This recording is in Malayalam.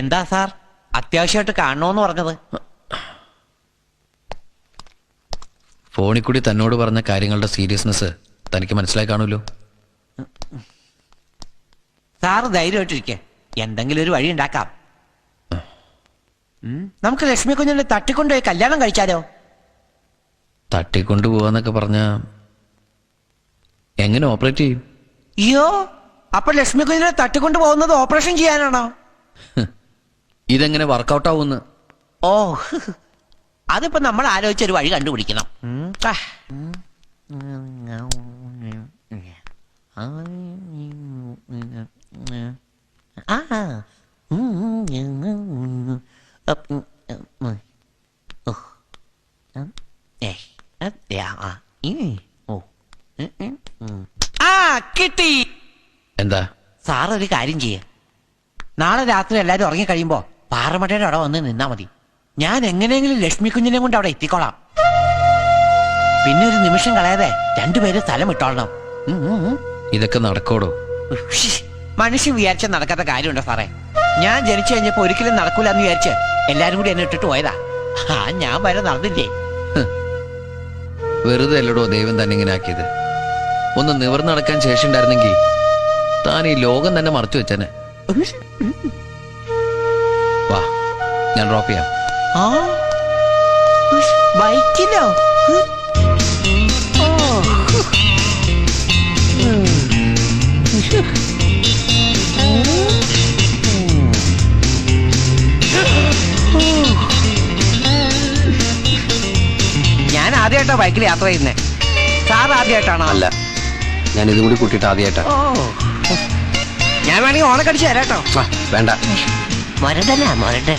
എന്താ സാർ അത്യാവശ്യമായിട്ട് കാണണോന്ന് പറഞ്ഞത്? ഫോണിൽ കൂടി തന്നോട് പറഞ്ഞ കാര്യങ്ങളുടെ സീരിയസ്നെസ് തനിക്ക് മനസ്സിലായി കാണുമല്ലോ. സാറ് ധൈര്യമായിട്ടിരിക്കെ, എന്തെങ്കിലും ഒരു വഴി ഉണ്ടാക്കാം. നമുക്ക് ലക്ഷ്മി കുഞ്ഞിനെ തട്ടിക്കൊണ്ടുപോയി കല്യാണം കഴിച്ചാലോ? തട്ടിക്കൊണ്ടുപോവാന്നൊക്കെ പറഞ്ഞ എങ്ങനെ ഓപ്പറേറ്റ് ചെയ്യും? അയ്യോ, അപ്പൊ ലക്ഷ്മി കുഞ്ഞിനെ തട്ടിക്കൊണ്ടു പോകുന്നത് ഓപ്പറേഷൻ ചെയ്യാനാണോ? ഇതെങ്ങനെ വർക്കൗട്ട് ആവുമെന്ന്? ഓ, അതിപ്പോ നമ്മൾ ആലോചിച്ചൊരു വഴി കണ്ടുപിടിക്കണം. കിട്ടി. എന്താ? സാർ ഒരു കാര്യം ചെയ്യ, നാളെ രാത്രി എല്ലാരും ഉറങ്ങി കഴിയുമ്പോ പാറമടയുടെ അവിടെ വന്ന് നിന്നാ മതി. ഞാൻ എങ്ങനെയെങ്കിലും ലക്ഷ്മി കുഞ്ഞിനെ കൊണ്ട് അവിടെ എത്തിക്കോളാം. പിന്നെ ഒരു നിമിഷം കളയാതെ രണ്ടുപേരും സ്ഥലം ഇട്ടോളണം. ഇതൊക്കെ നടക്കോടോ? മനുഷ്യൻ വിചാരിച്ച നടക്കാത്ത കാര്യമുണ്ടോ സാറേ? ഞാൻ ജനിച്ചു കഴിഞ്ഞപ്പോ ഒരിക്കലും നടക്കൂല എന്ന് വിചാരിച്ച് എല്ലാരും കൂടി എന്നെ ഇട്ടിട്ട് പോയതാ. ഞാൻ വരെ നടന്നില്ലേ? വെറുതെ അല്ലടോ ദൈവം തന്നെ ഇങ്ങനെ ആക്കിയത്. ഒന്ന് നിവർന്ന് നടക്കാൻ ശേഷി ഉണ്ടായിരുന്നെങ്കിൽ താൻ ഈ ലോകം തന്നെ മറച്ചു വെച്ചനെ. വാ, ഞാൻ ഡ്രോപ്പ് ചെയ്യാം. ബൈക്കിലോ? ഞാൻ ആദ്യമായിട്ടോ ബൈക്കിൽ യാത്ര ചെയ്യുന്നേ. സാർ ആദ്യമായിട്ടാണോ? അല്ല, ഞാൻ ഇതും കൂടി കൂട്ടിയിട്ട് ആദ്യമായിട്ടാ. ഞാൻ വേണമെങ്കിൽ ഓണക്കടിച്ച് തരാട്ടോ. വേണ്ട, മരണ്ടല്ല മരണ്ട.